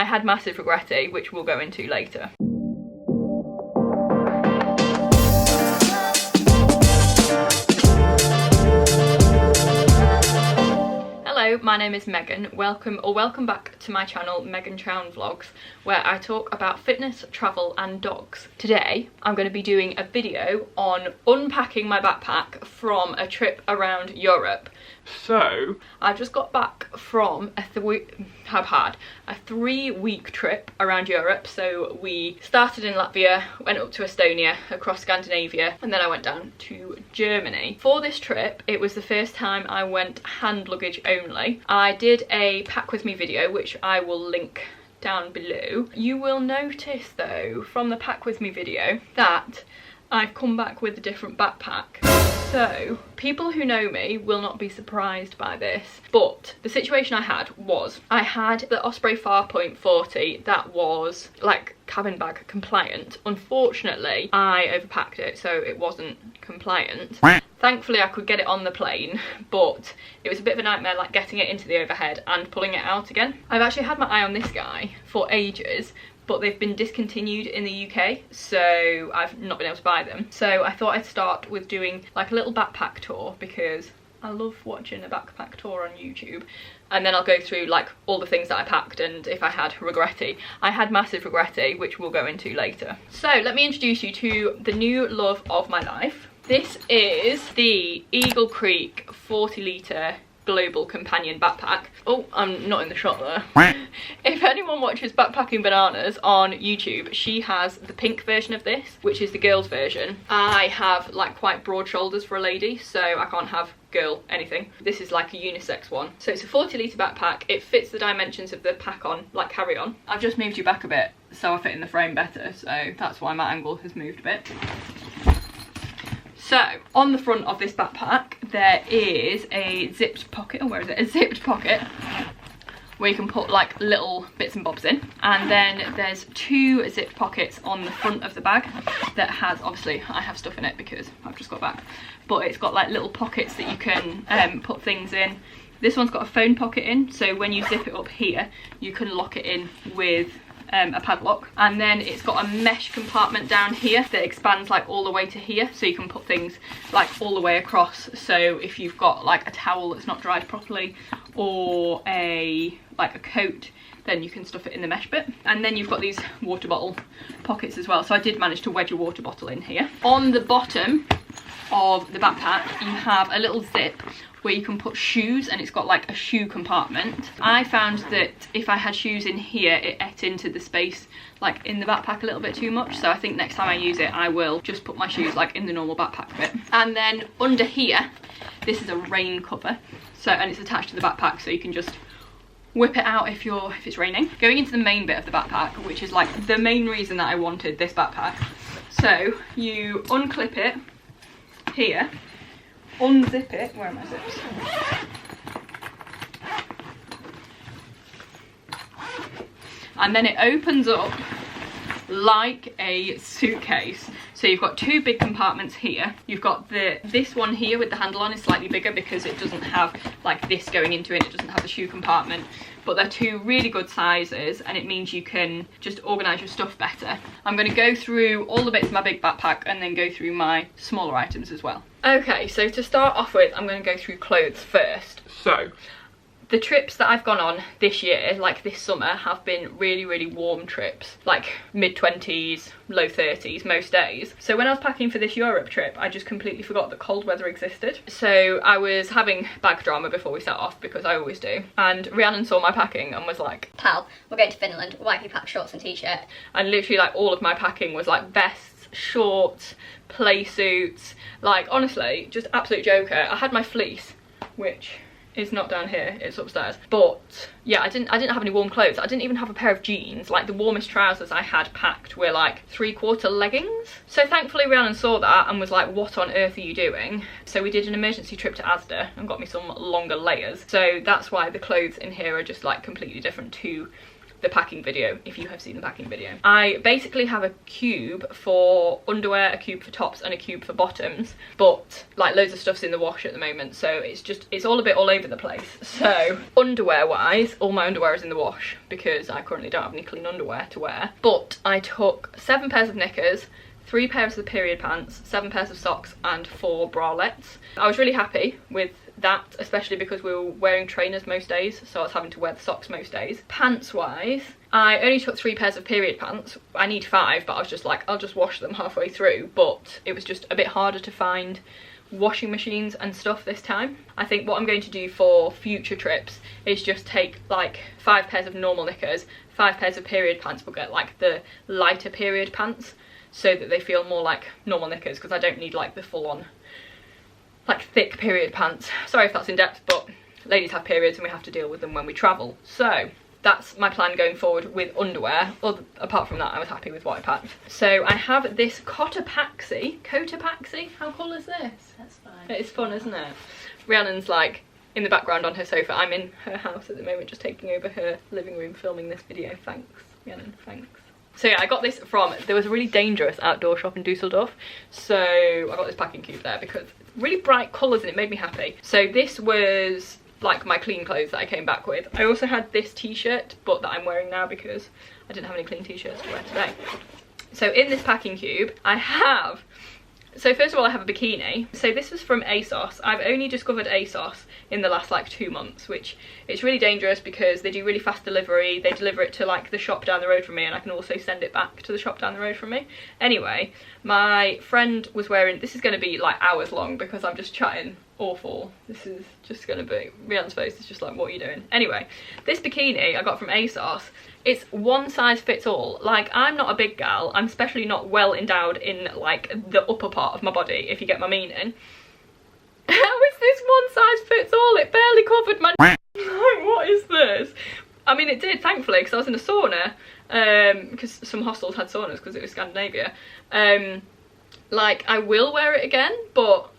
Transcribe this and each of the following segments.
I had massive regretty, which we'll go into later. Hello, my name is Megan. Welcome back to my channel, Megan Chown Vlogs, where I talk about fitness, travel and dogs. Today, I'm going to be doing a video on unpacking my backpack from a trip around Europe. So, I've just got back from a 3-week trip around Europe. So we started in Latvia, went up to Estonia, across Scandinavia, and then I went down to Germany. For this trip, it was the first time I went hand luggage only. I did a pack with me video, which I will link down below. You will notice though, from the pack with me video, that I've come back with a different backpack. So, people who know me will not be surprised by this, but the situation I had was, I had the Osprey Farpoint 40 that was like cabin bag compliant. Unfortunately, I overpacked it, so it wasn't compliant. Thankfully, I could get it on the plane, but it was a bit of a nightmare, like getting it into the overhead and pulling it out again. I've actually had my eye on this guy for ages, but they've been discontinued in the UK, so I've not been able to buy them. So I thought I'd start with doing like a little backpack tour, because I love watching a backpack tour on YouTube. And then I'll go through like all the things that I packed and if I had regretty. I had massive regretty, which we'll go into later. So let me introduce you to the new love of my life. This is the Eagle Creek 40 litre global companion backpack. Oh, I'm not in the shot there. If anyone watches Backpacking Bananas on YouTube, she has the pink version of this, which is the girls version. I have like quite broad shoulders for a lady, so I can't have girl anything. This is like a unisex one. So it's a 40 litre backpack. It fits the dimensions of the pack on, like carry on. I've just moved you back a bit so I fit in the frame better, so that's why my angle has moved a bit. So, on the front of this backpack, there is a zipped pocket, or where is it? A zipped pocket, where you can put like little bits and bobs in. And then there's 2 zipped pockets on the front of the bag that has, obviously, I have stuff in it because I've just got back. But it's got like little pockets that you can put things in. This one's got a phone pocket in, so when you zip it up here, you can lock it in with a padlock. And then it's got a mesh compartment down here that expands like all the way to here, so you can put things like all the way across. So if you've got like a towel that's not dried properly, or a coat, then you can stuff it in the mesh bit. And then you've got these water bottle pockets as well, so I did manage to wedge a water bottle in here. On the bottom of the backpack, you have a little zip where you can put shoes, and it's got like a shoe compartment. I found that if I had shoes in here, it ate into the space like in the backpack a little bit too much, so I think next time I use it, I will just put my shoes like in the normal backpack bit. And then under here, this is a rain cover, so, and it's attached to the backpack, so you can just whip it out if it's raining. Going into the main bit of the backpack, which is like the main reason that I wanted this backpack. So you unclip it here, unzip it, where are my zips? And then it opens up like a suitcase. So you've got 2 big compartments here. You've got this one here with the handle on is slightly bigger because it doesn't have like this going into it. It doesn't have the shoe compartment. But they're 2 really good sizes, and it means you can just organise your stuff better. I'm going to go through all the bits of my big backpack and then go through my smaller items as well. Okay, so to start off with, I'm going to go through clothes first. So, the trips that I've gone on this year, like this summer, have been really, really warm trips. Like mid-20s, low 30s most days. So when I was packing for this Europe trip, I just completely forgot that cold weather existed. So I was having bag drama before we set off, because I always do. And Rhiannon saw my packing and was like, "Pal, we're going to Finland, why have you packed shorts and t-shirt?" And literally like all of my packing was like vests, shorts, play suits. Like honestly, just absolute joker. I had my fleece, which is not down here, it's upstairs. But yeah, I didn't have any warm clothes. I didn't even have a pair of jeans. Like the warmest trousers I had packed were like 3/4 leggings. So thankfully Rhiannon saw that and was like, "What on earth are you doing?" So we did an emergency trip to Asda and got me some longer layers. So that's why the clothes in here are just like completely different to the packing video, if you have seen the packing video. I basically have a cube for underwear, a cube for tops and a cube for bottoms, but like loads of stuff's in the wash at the moment, so it's all a bit all over the place. So underwear wise, all my underwear is in the wash because I currently don't have any clean underwear to wear, but I took 7 pairs of knickers, 3 pairs of the period pants, 7 pairs of socks and 4 bralettes. I was really happy with that, especially because we were wearing trainers most days, so I was having to wear the socks most days. Pants wise, I only took 3 pairs of period pants. I need 5, but I was just like, I'll just wash them halfway through, but it was just a bit harder to find washing machines and stuff this time. I think what I'm going to do for future trips is just take like 5 pairs of normal knickers, 5 pairs of period pants, but get like the lighter period pants so that they feel more like normal knickers, because I don't need like the full-on like thick period pants. Sorry if that's in depth, but ladies have periods and we have to deal with them when we travel. So that's my plan going forward with underwear. Apart from that, I was happy with what I packed. So I have this Cotopaxi, how cool is this? That's fine. It's fun, isn't it? Rhiannon's like in the background on her sofa. I'm in her house at the moment, just taking over her living room filming this video. Thanks, Rhiannon, thanks. So yeah, I got this from, there was a really dangerous outdoor shop in Dusseldorf, so I got this packing cube there because it's really bright colours and it made me happy. So this was like my clean clothes that I came back with. I also had this t-shirt, but that I'm wearing now because I didn't have any clean t-shirts to wear today. So in this packing cube, I have, so first of all I have a bikini. So this was from ASOS. I've only discovered ASOS in the last like 2 months, which it's really dangerous because they do really fast delivery. They deliver it to like the shop down the road from me, and I can also send it back to the shop down the road from me. Anyway, my friend was wearing, this is going to be like hours long because I'm just chatting awful. This is just going to be, Rhiannon's face is just like, what are you doing? Anyway, this bikini I got from ASOS. It's one size fits all. Like, I'm not a big gal. I'm especially not well endowed in like the upper part of my body, if you get my meaning. How is this one size fits all? It barely covered my like, what is this? I mean, it did, thankfully, because I was in a sauna, because some hostels had saunas because it was Scandinavia. Like, I will wear it again, but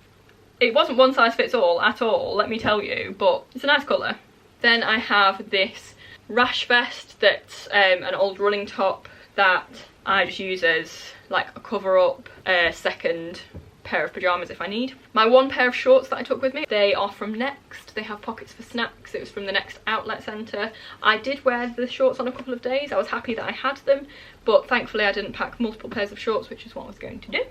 it wasn't one size fits all at all, let me tell you, but it's a nice colour. Then I have this rash vest that's an old running top that I just use as like a cover up, second pair of pyjamas if I need. My 1 pair of shorts that I took with me, they are from Next. They have pockets for snacks. It was from the Next outlet centre. I did wear the shorts on a couple of days. I was happy that I had them, but thankfully I didn't pack multiple pairs of shorts, which is what I was going to do.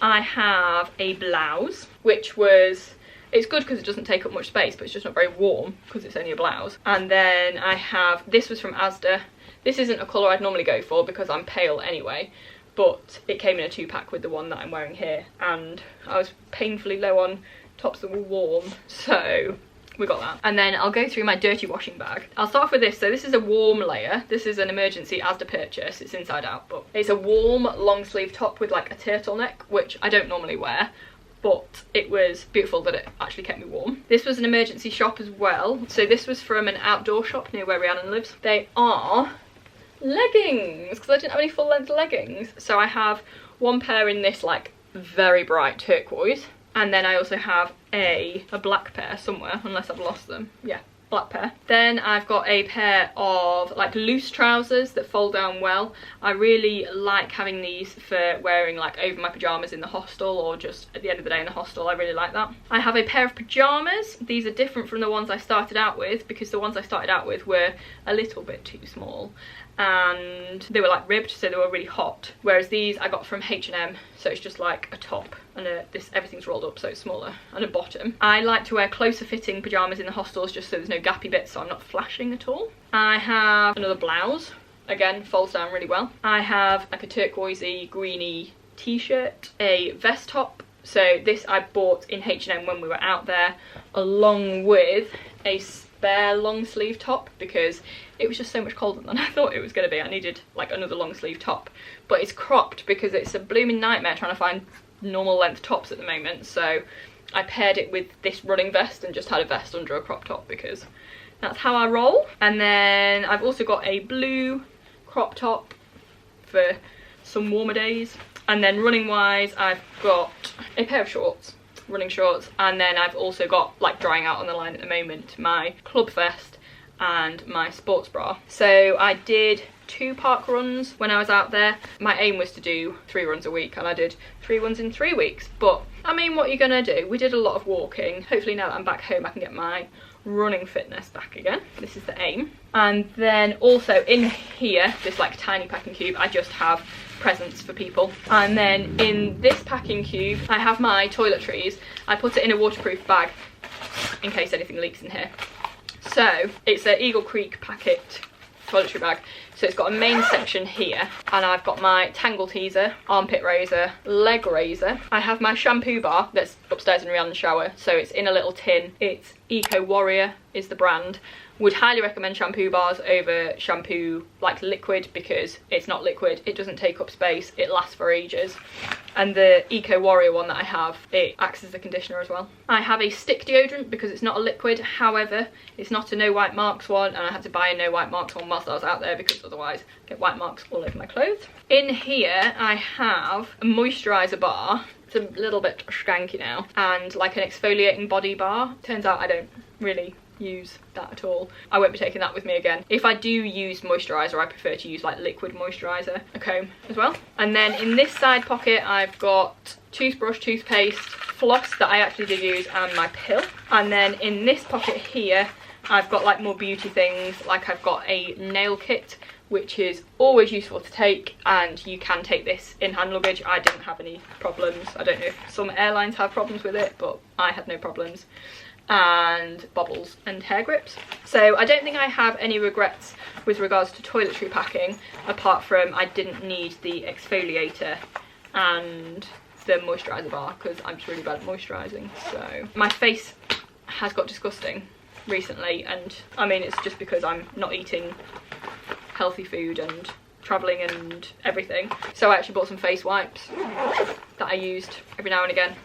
I have a blouse, which was, it's good because it doesn't take up much space, but it's just not very warm because it's only a blouse. And then I have, this was from Asda. This isn't a colour I'd normally go for because I'm pale anyway, but it came in a 2-pack with the one that I'm wearing here, and I was painfully low on tops that were warm, so we got that. And then I'll go through my dirty washing bag. I'll start off with this. So this is a warm layer. This is an emergency Asda purchase. It's inside out, but it's a warm long sleeve top with like a turtleneck, which I don't normally wear, but it was beautiful that it actually kept me warm. This was an emergency shop as well. So this was from an outdoor shop near where Rhiannon lives. They are leggings, because I didn't have any full length leggings. So I have 1 pair in this like very bright turquoise, and then I also have a black pair somewhere, unless I've lost them. Yeah, black pair. Then I've got a pair of like loose trousers that fold down well. I really like having these for wearing like over my pyjamas in the hostel, or just at the end of the day in the hostel. I really like that. I have a pair of pyjamas. These are different from the ones I started out with, because the ones I started out with were a little bit too small and they were like ribbed, so they were really hot, whereas these I got from H&M, so it's just like a top and everything's rolled up so it's smaller, and a bottom. I like to wear closer fitting pyjamas in the hostels just so there's no gappy bits, so I'm not flashing at all. I have another blouse, again folds down really well. I have like a turquoisey greeny t-shirt, a vest top. So this I bought in H&M when we were out there, along with a spare long sleeve top because it was just so much colder than I thought it was going to be. I needed like another long sleeve top, but it's cropped because it's a blooming nightmare trying to find normal length tops at the moment. So I paired it with this running vest and just had a vest under a crop top because that's how I roll. And then I've also got a blue crop top for some warmer days. And then running wise, I've got a pair of shorts, running shorts, and then I've also got, like drying out on the line at the moment, my club vest and my sports bra. So I did 2 park runs when I was out there. My aim was to do 3 runs a week, and I did 3 runs in 3 weeks. But I mean, what are you gonna do? We did a lot of walking. Hopefully now that I'm back home I can get my running fitness back again. This is the aim. And then also in here, this like tiny packing cube, I just have presents for people. And then in this packing cube I have my toiletries. I put it in a waterproof bag in case anything leaks in here. So it's an Eagle Creek packet toiletry bag. So it's got a main section here, and I've got my tangle teaser, armpit razor, leg razor. I have my shampoo bar that's upstairs in Rihanna's shower, so it's in a little tin. It's Eco Warrior is the brand. Would highly recommend shampoo bars over shampoo like liquid, because it's not liquid, it doesn't take up space, it lasts for ages. And the Eco Warrior one that I have, it acts as a conditioner as well. I have a stick deodorant because it's not a liquid, however it's not a no white marks one, and I had to buy a no white marks one whilst I was out there because otherwise I get white marks all over my clothes. In here I have a moisturiser bar. It's a little bit skanky now, and like an exfoliating body bar. Turns out I don't really use that at all. I won't be taking that with me again. If I do use moisturiser, I prefer to use like liquid moisturiser, a comb as well. And then in this side pocket I've got toothbrush, toothpaste, floss that I actually did use, and my pill. And then in this pocket here I've got like more beauty things, like I've got a nail kit, which is always useful to take, and you can take this in hand luggage. I didn't have any problems. I don't know if some airlines have problems with it, but I had no problems. And bobbles and hair grips. So I don't think I have any regrets with regards to toiletry packing, apart from I didn't need the exfoliator and the moisturiser bar, because I'm just really bad at moisturising. So my face has got disgusting recently, and I mean it's just because I'm not eating healthy food and travelling and everything. So I actually bought some face wipes that I used every now and again.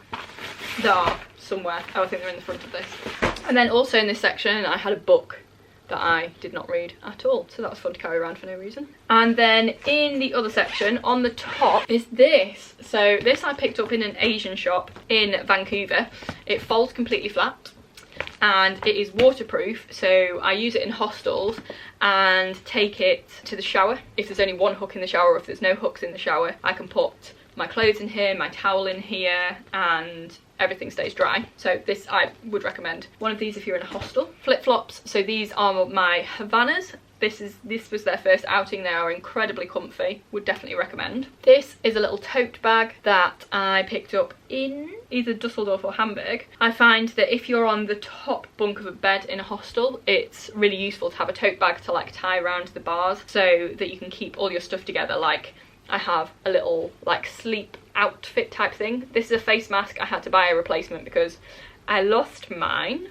There are somewhere. Oh, I think they're in the front of this. And then also in this section I had a book that I did not read at all, so that was fun to carry around for no reason. And then in the other section on the top is this. So this I picked up in an Asian shop in Vancouver. It folds completely flat and it is waterproof, so I use it in hostels and take it to the shower. If there's only one hook in the shower, or if there's no hooks in the shower, I can put my clothes in here, my towel in here, and everything stays dry. So this I would recommend. One of these if you're in a hostel. Flip-flops, so these are my Havanas. This was their first outing. They are incredibly comfy, would definitely recommend. This is a little tote bag that I picked up in either Dusseldorf or Hamburg. I find that if you're on the top bunk of a bed in a hostel, it's really useful to have a tote bag to like tie around the bars so that you can keep all your stuff together. Like I have a little like sleep outfit type thing. This is a face mask. I had to buy a replacement because I lost mine.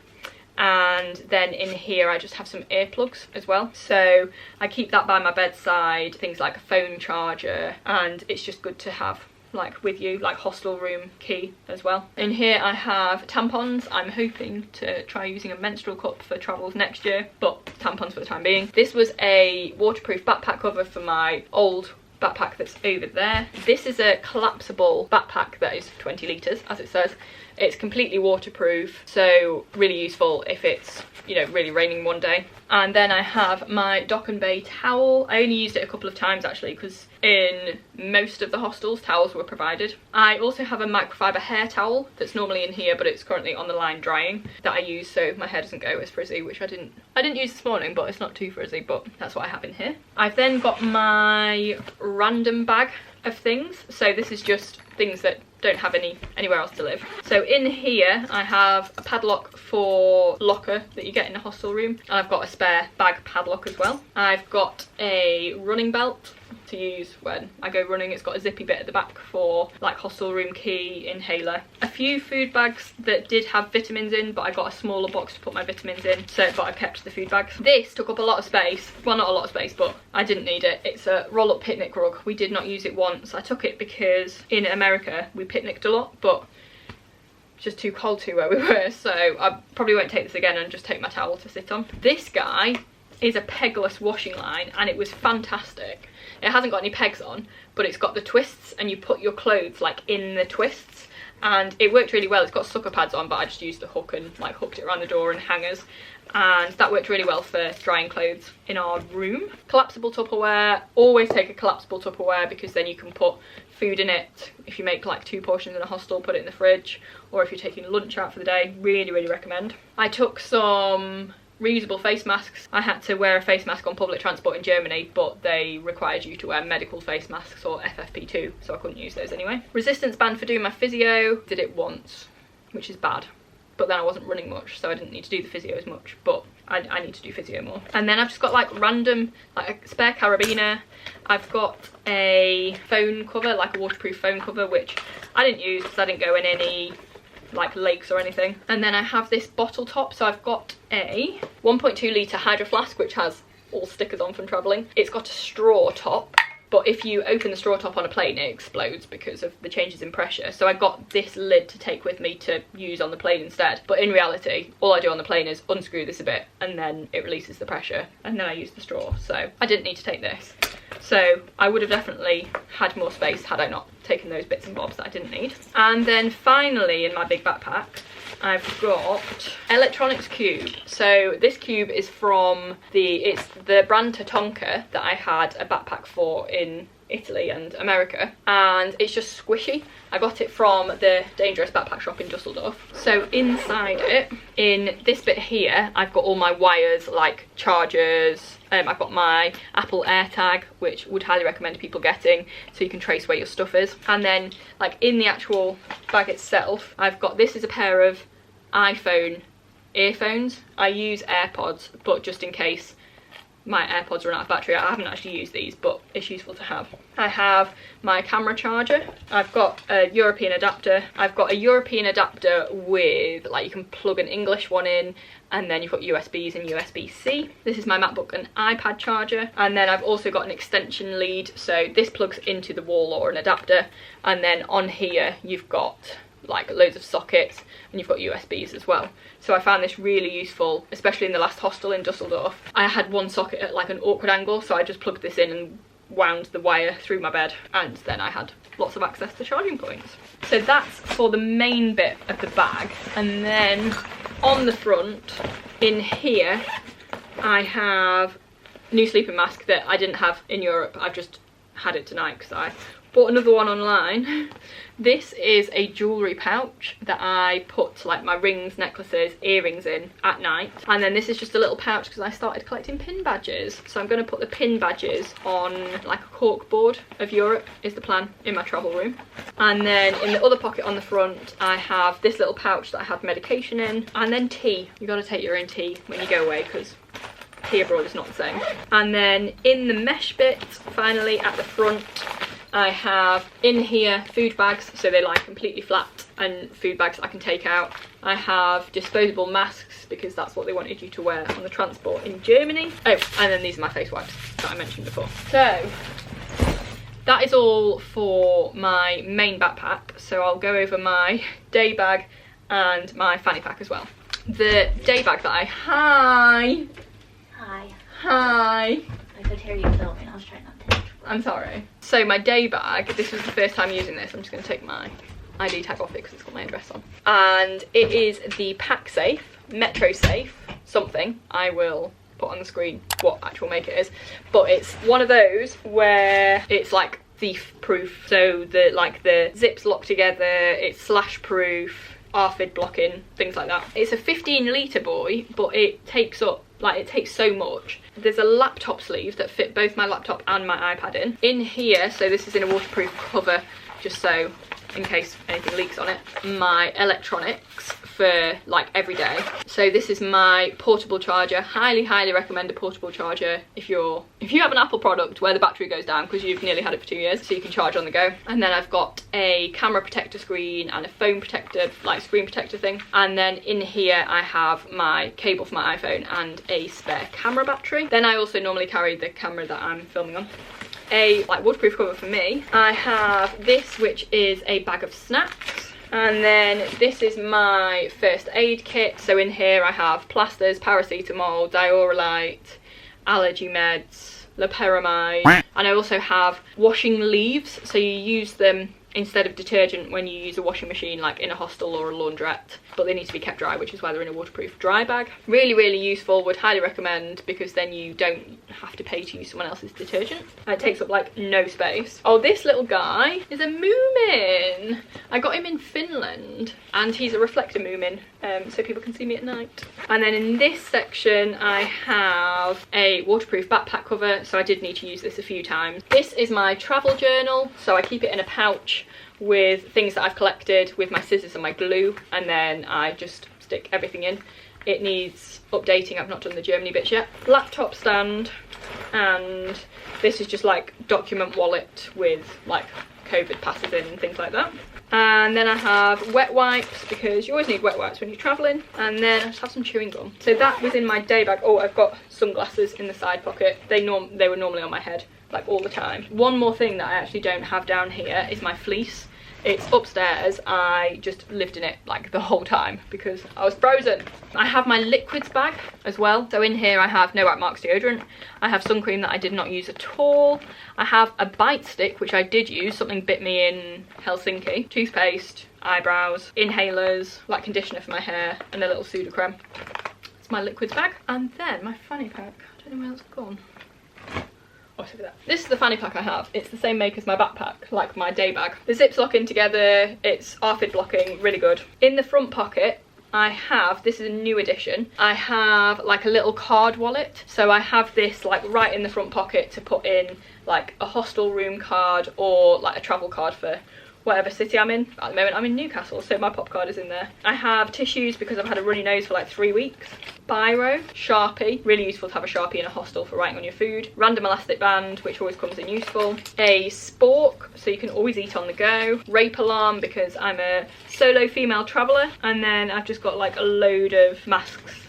And then in here I just have some earplugs as well, so I keep that by my bedside, things like a phone charger, and it's just good to have like with you, like hostel room key as well. In here I have tampons. I'm hoping to try using a menstrual cup for travels next year, but tampons for the time being. This was a waterproof backpack cover for my old backpack that's over there. This is a collapsible backpack that is 20 litres, as it says. It's completely waterproof, so really useful if it's, you know, really raining one day. And then I have my Dock and Bay towel. I only used it a couple of times actually, because in most of the hostels towels were provided. I also have a microfiber hair towel that's normally in here, but it's currently on the line drying, that I use so my hair doesn't go as frizzy, which I didn't use this morning, but it's not too frizzy, but that's what I have in here. I've then got my random bag of things. So this is just things that don't have anywhere else to live. So in here I have a padlock for locker that you get in a hostel room, and I've got a spare bag padlock as well. I've got a running belt to use when I go running. It's got a zippy bit at the back for like hostel room key, inhaler. A few food bags that did have vitamins in, but I got a smaller box to put my vitamins in, but I kept the food bags. This took up a lot of space. Well, not a lot of space, but I didn't need it. It's a roll-up picnic rug. We did not use it once. I took it because in America we picnicked a lot, but it's just too cold to where we were, so I probably won't take this again and just take my towel to sit on. This guy is a pegless washing line, and it was fantastic. It hasn't got any pegs on, but it's got the twists, and you put your clothes like in the twists, and it worked really well. It's got sucker pads on, but I just used the hook and like hooked it around the door and hangers, and that worked really well for drying clothes in our room. Collapsible Tupperware, always take a collapsible Tupperware because then you can put food in it. If you make like 2 portions in a hostel, put it in the fridge, or if you're taking lunch out for the day, really, really recommend. I took some reusable face masks. I had to wear a face mask on public transport in Germany, but they required you to wear medical face masks or FFP2, so I couldn't use those anyway. Resistance band for doing my physio, did it once, which is bad, but then I wasn't running much, so I didn't need to do the physio as much, but I need to do physio more. And then I've just got like random, like a spare carabiner. I've got a phone cover, like a waterproof phone cover, which I didn't use because I didn't go in any like lakes or anything. And then I have this bottle top, so I've got a 1.2 litre hydro flask which has all stickers on from travelling. It's got a straw top, but if you open the straw top on a plane it explodes because of the changes in pressure, so I got this lid to take with me to use on the plane instead. But in reality all I do on the plane is unscrew this a bit and then it releases the pressure and then I use the straw, so I didn't need to take this. So I would have definitely had more space had I not taken those bits and bobs that I didn't need. And then finally in my big backpack I've got electronics cube. So this cube is from it's the brand Tatonka that I had a backpack for in Italy and America, and it's just squishy. I got it from the Dangerous Backpack shop in Dusseldorf. So inside it, in this bit here, I've got all my wires like chargers. I've got my Apple AirTag, which would highly recommend people getting, so you can trace where your stuff is. And then like in the actual bag itself, I've got, this is a pair of iPhone earphones. I use AirPods, but just in case my AirPods run out of battery. I haven't actually used these, but it's useful to have. I have my camera charger. I've got a European adapter. I've got a European adapter with, like, you can plug an English one in, and then you've got USBs and USB-C. This is my MacBook and iPad charger. And then I've also got an extension lead, so this plugs into the wall or an adapter. And then on here, you've got like loads of sockets and you've got USBs as well. So I found this really useful, especially in the last hostel in Dusseldorf. I had one socket at like an awkward angle, so I just plugged this in and wound the wire through my bed, and then I had lots of access to charging points. So that's for the main bit of the bag. And then on the front in here I have a new sleeping mask that I didn't have in Europe. I've just had it tonight because I bought another one online. This is a jewellery pouch that I put like my rings, necklaces, earrings in at night. And then this is just a little pouch because I started collecting pin badges. So I'm going to put the pin badges on like a cork board of Europe is the plan, in my travel room. And then in the other pocket on the front I have this little pouch that I have medication in. And then tea. You got to take your own tea when you go away because tea abroad is not the same. And then in the mesh bit, finally at the front, I have in here food bags, so they lie completely flat, and food bags I can take out. I have disposable masks because that's what they wanted you to wear on the transport in Germany. Oh, and then these are my face wipes that I mentioned before. So that is all for my main backpack. So I'll go over my day bag and my fanny pack as well. The day bag that Hi. I could hear you filming. I was trying not to. I'm sorry. So my day bag, this was the first time using this. I'm just going to take my ID tag off it because it's got my address on. And it is the Pack Safe, Metro Safe, something. I will put on the screen what actual make it is. But it's one of those where it's like thief proof. So the zips lock together, it's slash proof, ARFID blocking, things like that. It's a 15 litre boy, but it takes up, like, it takes so much. There's a laptop sleeve that fit both my laptop and my iPad in. In here, so this is in a waterproof cover, just so in case anything leaks on it, my electronics for like every day. So this is my portable charger. Highly recommend a portable charger if you have an Apple product where the battery goes down because you've nearly had it for 2 years, so you can charge on the go. And then I've got a camera protector screen and a phone protector, like screen protector thing. And then in here I have my cable for my iPhone and a spare camera battery. Then I also normally carry the camera that I'm filming on. A like waterproof cover for me. I have this, which is a bag of snacks. And then this is my first aid kit. So in here I have plasters, paracetamol, diaurolite, allergy meds, loperamide, and I also have washing leaves. So you use them instead of detergent when you use a washing machine like in a hostel or a laundrette, but they need to be kept dry, which is why they're in a waterproof dry bag. Really, really useful, would highly recommend, because then you don't have to pay to use someone else's detergent. And it takes up like no space. Oh, this little guy is a Moomin. I got him in Finland, and he's a reflector Moomin, so people can see me at night. And then in this section I have a waterproof backpack cover, so I did need to use this a few times. This is my travel journal, so I keep it in a pouch with things that I've collected, with my scissors and my glue, and then I just stick everything in. It needs updating, I've not done the Germany bits yet. Laptop stand, and this is just like document wallet with like COVID passes in and things like that. And then I have wet wipes, because you always need wet wipes when you're travelling. And then I just have some chewing gum. So that was in my day bag. Oh, I've got sunglasses in the side pocket. They were normally on my head like all the time. One more thing that I actually don't have down here is my fleece. It's upstairs. I just lived in it like the whole time because I was frozen. I have my liquids bag as well. So in here I have No Wipe Marks deodorant. I have sun cream that I did not use at all. I have a bite stick, which I did use. Something bit me in Helsinki. Toothpaste, eyebrows, inhalers, like conditioner for my hair, and a little Sudocreme. It's my liquids bag. And then my fanny pack. I don't know where it's gone. Oh, look at that. This is the fanny pack I have. It's the same make as my backpack, like my day bag. The zips lock in together. It's ARFID blocking, really good. In the front pocket, I have, this is a new edition, I have like a little card wallet. So I have this like right in the front pocket to put in like a hostel room card or like a travel card for whatever city I'm in. At the moment I'm in Newcastle, so my pop card is in there. I have tissues because I've had a runny nose for like 3 weeks. Biro, Sharpie, really useful to have a Sharpie in a hostel for writing on your food. Random elastic band, which always comes in useful. A spork, so you can always eat on the go. Rape alarm, because I'm a solo female traveller. And then I've just got like a load of masks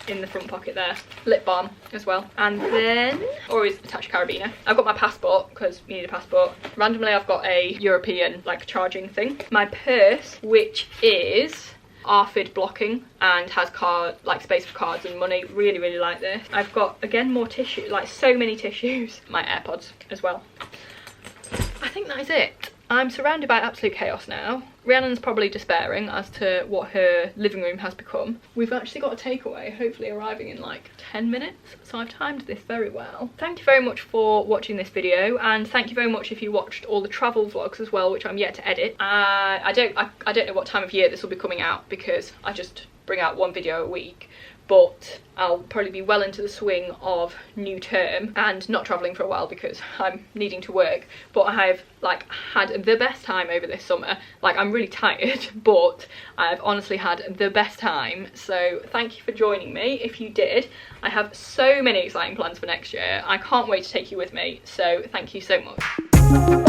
in the front pocket there. Lip balm as well. And then always attach a carabiner. I've got my passport because you need a passport. Randomly I've got a European like charging thing. My purse, which is ARFID blocking and has card like space for cards and money. Really, really like this. I've got again more tissue, like so many tissues. My AirPods as well. I think that is it. I'm surrounded by absolute chaos now. Rhiannon's probably despairing as to what her living room has become. We've actually got a takeaway, hopefully arriving in like 10 minutes. So I've timed this very well. Thank you very much for watching this video, and thank you very much if you watched all the travel vlogs as well, which I'm yet to edit. I don't know what time of year this will be coming out because I just bring out one video a week. But I'll probably be well into the swing of new term and not travelling for a while because I'm needing to work. But I've like had the best time over this summer. Like, I'm really tired, but I've honestly had the best time. So thank you for joining me. If you did, I have so many exciting plans for next year. I can't wait to take you with me. So thank you so much.